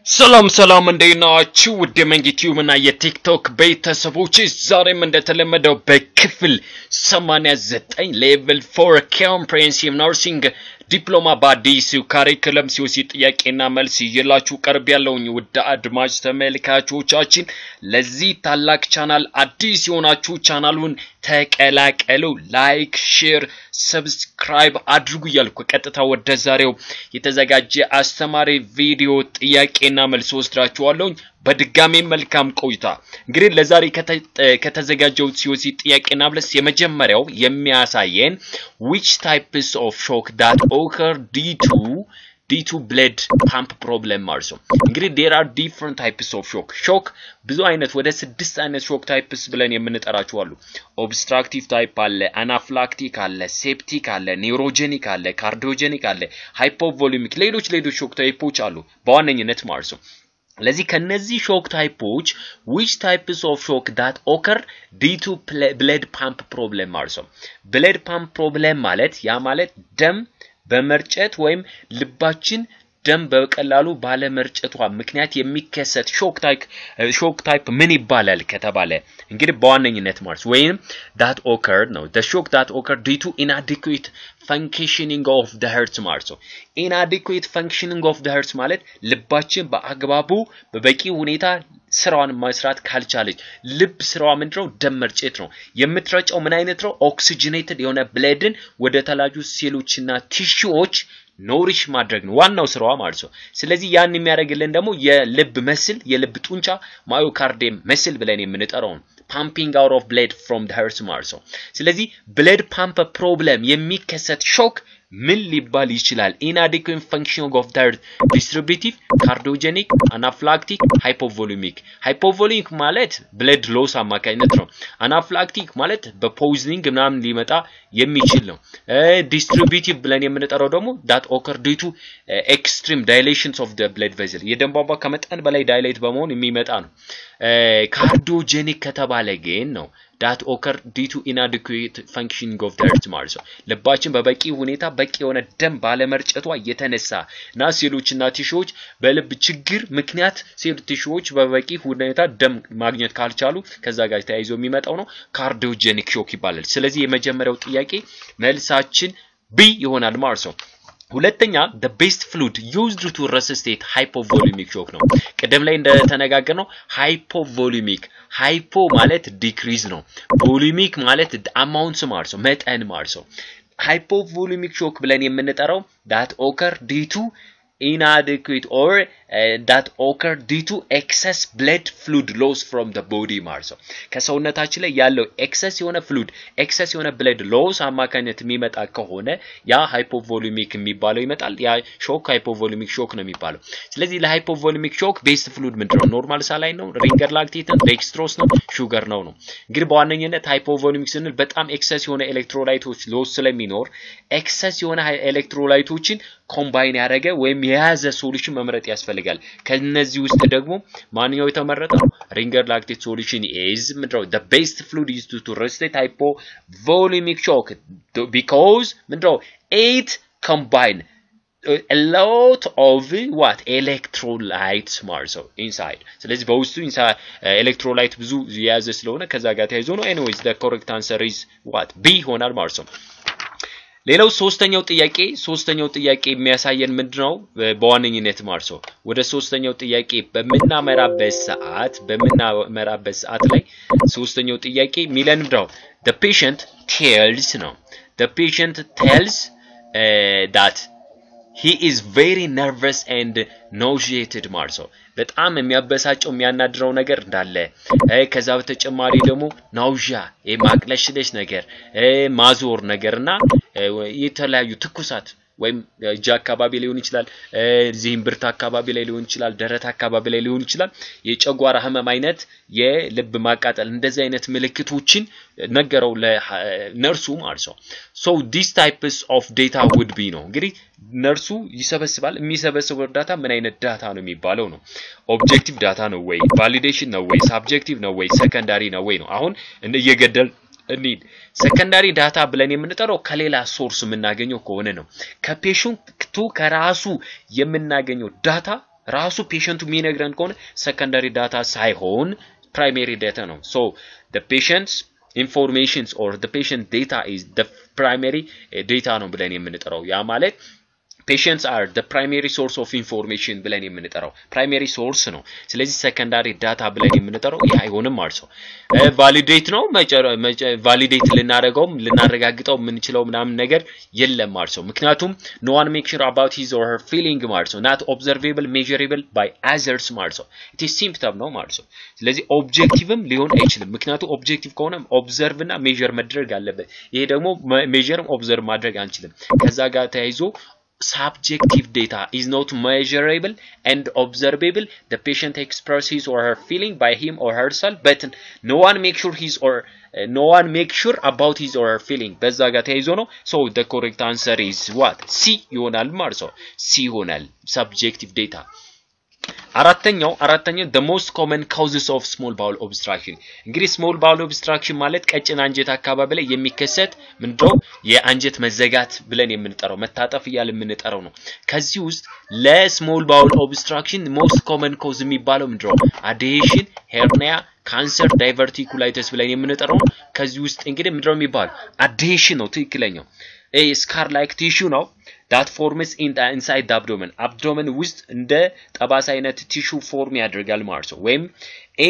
ሰላም እንደናችሁ ውድ መንጊቲዩም እና የቲክቶክ ቤተሰቦች ዛሬም እንደተለመደው በክፍል 89 ሌቭል 4 ኮምፕሬሄንሲቭ ነርሲንግ ዲፕሎማ በአዲስ ካሪኩለም ሲወሲ ጥያቄና መልስ ይላችሁ ቀርብ ያለውኝ ውድ አድማጭ ተመልካቾቻችን ለዚህ ታላቅ ቻናል አዲስ የሆናችሁ ቻናሉን ተቀላቀሉ ላይክ ሼር ሰብስክራይብ አድርጉ ያልኩ ቀጥታ ወደ ዛሬው የተዘጋጀ አስተማሪ ቪዲዮ ጥያቄና መልስ ወስዳችኋለሁ በድጋሚ መልካም ቆይታ እንግዲህ ለዛሬ ከተዘጋጀው ሲወሲ ጥያቄና መልስ የመጀመሪያው የሚያሳየን which types of shock that occur due to blood pump problem also እንግዲህ there are different types of shock ብዙ አይነት ወደ 6 አይነት shock types ብለን የምንጠራቸው አሉ obstructive type አለ anaphylactic አለ septic አለ neurogenic አለ cardiogenic አለ hypovolemic ሌሎች shock types አሉ በዋነኝነት ማለት ነው ለዚህ ከነዚህ shock types which types of shock that occur due to blood pump problem also blood pump problem ማለት ያ ማለት ደም በመርጨት ወይም ልባችን ደም በቀላሉ ባለ መርጨቷ ምክንያት የሚከሰት shock type ምን ይባላል ከተባለ እንግዲህ በዋነኝነት ማለት ወይም that occurred ነው the shock that occurred due to inadequate functioning of the heart ማለት inadequate functioning of the heart ማለት ልባችን በአግባቡ በበቂ ሁኔታ ስራውን መስራት ካልቻለች ልብ ስራው ምንድነው ደም መርጨት ነው የምትረጨው ምን አይነት ነው ኦክሲጅኔትድ የሆነ ብለድን ወደ ተላጁ ሴሎችና ቲሹዎች ኖሪሽ ማድረግ ነው ዋናው ስራዋ ማለት ነው ስለዚህ ያን የሚያደርግልን ደግሞ የልብ መስል የልብ ጡንቻ ማዮካርዲየም መስል ብለን የምንጠራው pumping out of blood from the heart ማለት ነው ስለዚህ blood pump problem የሚከሰት shock ምን ሊባል ይችላል inadequate functioning of the heart distributive cardiogenic anaphylactic hypovolemic ማለት blood loss አማካኝነት ነው anaphylactic ማለት በፖይዝኒንግ ምናምን ሊመጣ የሚችል ነው distributive ብለን የምንጠራው ደግሞ that occur due to extreme dilations of the blood vessel የደም ቧንቧ ከመጠን በላይ ዳይሌት በመሆን የሚመጣ ነው cardiogenic ከተባለ ግን ነው that occur due to inadequate functioning of the heart ማለት ነው ልባችን በበቂ ሁኔታ በቂ የሆነ ደም ባለመርጨቷ የተነሳ እና ሴሎችና ቲሹዎች በልብ ችግር ምክንያት ሴል ቲሹዎች በበቂ ሁኔታ ደም ማግኘት ካልቻሉ ከዛ ጋር ተያይዞ የሚመጣው ነው cardiogenic shock ይባላል ስለዚህ የመጀመሪያው ጥያቄ መልሳችን B ይሆናል ማለት ነው ሁለተኛ the best fluid used to resuscitate hypovolemic shock ነው ቀደም ላይ እንደተነጋገርነው hypovolemic hypo ማለት decrease ነው volemic ማለት amount ማለት ነው መጠን ማለት ነው hypovolemic shock ብለን የምንጠራው that occur due to inadequate or that occur due to excess blood fluid loss from the body ማለት ነው ከሰውነታችን ላይ ያለው excess የሆነ fluid excess የሆነ blood loss አማካኝነት የሚመጣ ከሆነ ያ hypovolemic የሚባለው ይመጣል ያ shock hypovolemic shock ነው የሚባለው ስለዚህ ለhypovolemic shock best fluid ምንድነው ኖርማል ሳላይን ነው ringer lactate ነው dextrose ነው sugar ነው እንግዲህ በዋነኝነት hypovolemic ስንል በጣም excess የሆነ ኤሌክትሮላይቶች loss ስለሚኖር excess የሆነ ኤሌክትሮላይቶችን ኮምባይን ያደረገ ወይም የያዘ ሶሉሽን መምረጥ ያስፈልጋል ከነዚህ ውስጥ ደግሞ ማንኛው የተመረጠው ringer lactate solution is the best fluid used to resuscitate hypovolemic shock because it combine a lot of what electrolytes ማለት ነው inside ስለዚህ በውስጡ ኤሌክትሮላይት ብዙ የያዘ ስለሆነ ከዛ ጋር ተያይዞ ነው anyways the correct answer is what B ሆናል ማለት ነው ሌላው ሶስተኛው ጥያቄ የሚያሳየን ምንድነው በዋነኝነት ማለት ነው ወደ ሶስተኛው ጥያቄ በመናመራበት ሰዓት ላይ ሶስተኛው ጥያቄ ሚለን ነው the patient tells that he is very nervous and nauseated ማለት ነው በጣም የሚያበሳጨው የሚያናድረው ነገር እንዳለ ከዛ በተጨማሪ ደግሞ ናውዣ የማቅለሽለሽ ነገር ማዞር ነገርና የተለያዩ ትኩሳት ወይም እጅ አካባቢ ሊሆን ይችላል ዚህም ብርት አካባቢ ላይ ሊሆን ይችላል ደረት አካባቢ ላይ ሊሆን ይችላል የጨጓራ ህመም አይነት የልብ ማቃጠል እንደዚህ አይነት ምልክቶችን ነገረው ለነርሱ ማለት ነው so these types of data would be ነው እንግዲህ ነርሱ ይሰበስባል የሚሰበስበው ዳታ ምን አይነት ዳታ ነው የሚባለው ነው ኦብጀክቲቭ ዳታ ነው ወይ ቫሊዴሽን ነው ወይ ሳብጀክቲቭ ነው ወይ ሰከንዳሪ ነው ወይ ነው አሁን እየገደል እንዴ ሰከንዳሪ ዳታ ብለን የምንጠራው ከሌላ ሶርስ የምናገኘው ከሆነ ነው ከፔሸንቱ ከራሱ የምናገኘው ዳታ ራሱ ፔሸንቱ የሚነግረን ከሆነ ሰከንዳሪ ዳታ ሳይሆን primary data ነው so the patient's informations or the patient data is the primary data ነው ብለን የምንጠራው ያ ማለት patients are the primary source of information ብለን የምንጠራው primary source ነው ስለዚህ secondary data ብለን የምንጠራው ያ አይሆንም ማለት ነው validate ነው validate ልናረጋግጠው የምንችለው ምናምን ነገር የለም ማለት ነው ምክንያቱም no one make sure about his or her feeling ማለት ነው not observable measurable by others ማለት ነው it is symptom ነው ማለት ነው ስለዚህ objectiveም ሊሆን አይችልም ምክንያቱም objective ከሆነ observe እና measure መድረግ አለበት ይሄ ደግሞ measureም observe ማድረግ አንችልም ከዛ ጋር ተያይዞ subjective data is not measurable and observable the patient expresses his or her feeling by him or herself but no one make sure about his or her feeling በዛ ጋር ተያይዞ ነው so the correct answer is what C ይሆናል ማለት ነው C ይሆናል subjective data አራተኛው the most common causes of small bowel obstruction እንግዲህ small bowel obstruction ማለት ቀጭን አንጀት አካባቢ ላይ የሚከሰት ምንድነው የአንጀት መዘጋት ብለን የምንጠራው መታጠፍ ይያል የምንጠራው ነው ከዚህ ውስጥ ለስሞል bowel obstruction most common cause የሚባለው ምንድነው adhesion hernia cancer diverticulitis ብለን የምንጠራው ከዚህ ውስጥ እንግዲህ ምንድነው የሚባለው adhesion ነው ትክክለኛው a scar like tissue ነው that forms inside the abdomen ውስጥ እንደ ጠባሳ አይነት ቲሹ ፎርም ያደርጋል ማለት ነው ወይም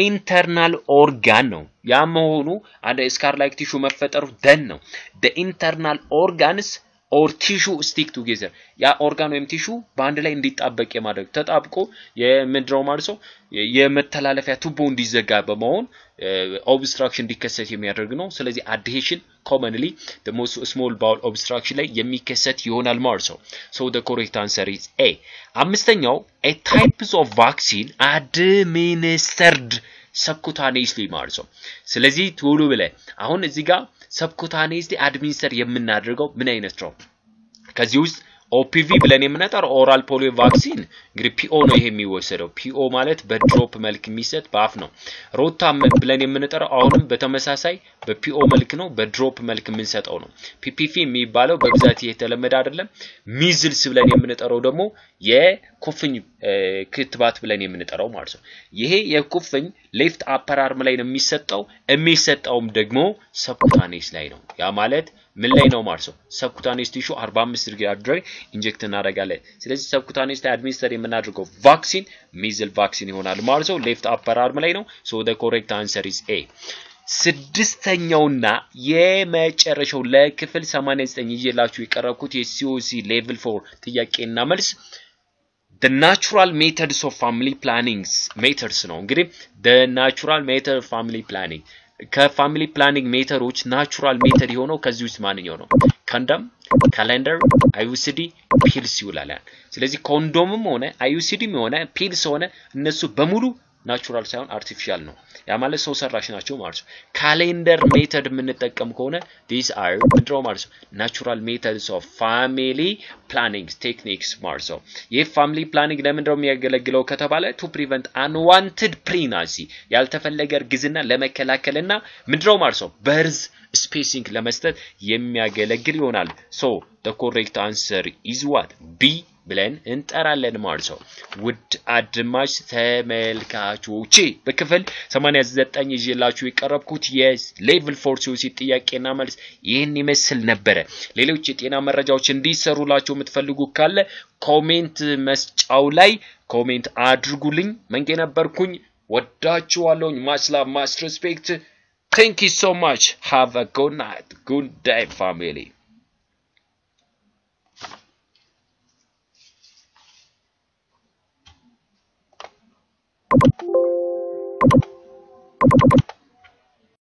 internal organ ነው ያ መሆኑ አንድ scar like tissue መፈጠሩ ደን ነው the internal organs or tissue stick together ያ ኦርጋን ወይም ቲሹ በአንድ ላይ እንዲጣበቅ የማድረግ ተጣብቆ የምድረው ማለት ነው የመተላለፊያ ቱቦ እንዲዘጋ በመሆን obstruction እንዲከሰት የሚያደርግ ነው ስለዚህ adhesion commonly the most small bowel obstruction ላይ የሚከሰት ይሆናል ማለት ነው so the correct answer is A አምስተኛው a types of vaccine administered subcutaneously ማለት ነው ስለዚህ ቶሎ ብለ አሁን እዚህ ጋር subcutaneously administer የምናደርገው ምን አይነት ነው ከዚህ ውስጥ OPV ብለን የምንጠራው oral polio vaccine እንግዲህ PO ነው ይሄ የሚወሰደው PO ማለት በድሮፕ መልክ የሚሰጥ በአፍ ነው ሮታም ብለን የምንጠራው አሁንም በተመሳሳይ በPO መልክ ነው በድሮፕ መልክ የምንሰጠው ነው PPV የሚባለው በብዛት የተለመደ አይደለም ሚዝልስ ብለን የምንጠራው ደግሞ የኩፍኝ ክትባት ብለን የምንጠራው ማለት ነው ይሄ የኩፍኝ ሌፍት አፐር አርም ላይ ነው የሚሰጠውም ደግሞ subcutaneous ላይ ነው ያ ማለት ምን ላይ ነው ማለት ነው subcutaneous tissue 45 ዲግሪ አድርገን ኢንጀክት እናደርጋለን ስለዚህ subcutaneous ላይ አድሚኒስተር የምናደርገው ቫክሲን ሚዝል ቫክሲን ይሆናል ማለት ነው ሌፍት አፐር አርም ላይ ነው so the correct answer is A ስድስተኛውና የመጨረሻው ለክፍል 89 ይዤላችሁ የቀረብኩት የCOC level 4 ጥያቄና መልስ the natural methods of family planning methods ነው እንግዲህ the natural method of family planning ከፋሚሊ ፕላኒንግ ሜተዶች ናቹራል ሜተድ የሆነው ከዚህ ውስጥ ማንኛው ነው ኮንዶም ካሌንደር IUCD ፒልስ ይውላል ስለዚህ ኮንዶምም ሆነ IUCDም ሆነ ፒልስ ሆነ እነሱ በሙሉ ናቹራል ሳይሆን አርቲፊሻል ነው ያ ማለት ሰው ሰራሽ ናቸው ማለት ነው ካሌንደር ሜተድ የምንጠቀም ከሆነ these are ምንድነው ማለት ነው ናቹራል ሜተድስ ኦፍ ፋሚሊ ፕላኒንግ ቴክኒክስ ማለት ነው የፋሚሊ ፕላኒንግ ለምንድነው የሚያገለግለው ከተባለ to prevent unwanted pregnancy ያልተፈለገ እርግዝና ለመከላከልና ምንድነው ማለት ነው በርዝ ስፔሲንግ ለመስጠት የሚያገለግል ይሆናል so the correct answer is what B ብለን እንጠራለን ማለት ነው ውድ አድማጭ ተመልካቾቼ በክፍል 89 ይዤላችሁ የቀረብኩት የሌቭል 4 COC ጥያቄና መልስ ይሄን ይመስል ነበር ሌሎች የጤና መረጃዎች እንዲሰሩላችሁ የምትፈልጉ ካለ ኮሜንት መስጫው ላይ ኮሜንት አድርጉልኝ መንጌ ነበርኩኝ ወዳችኋለሁ much love much respect thank you so much have a good night good day family you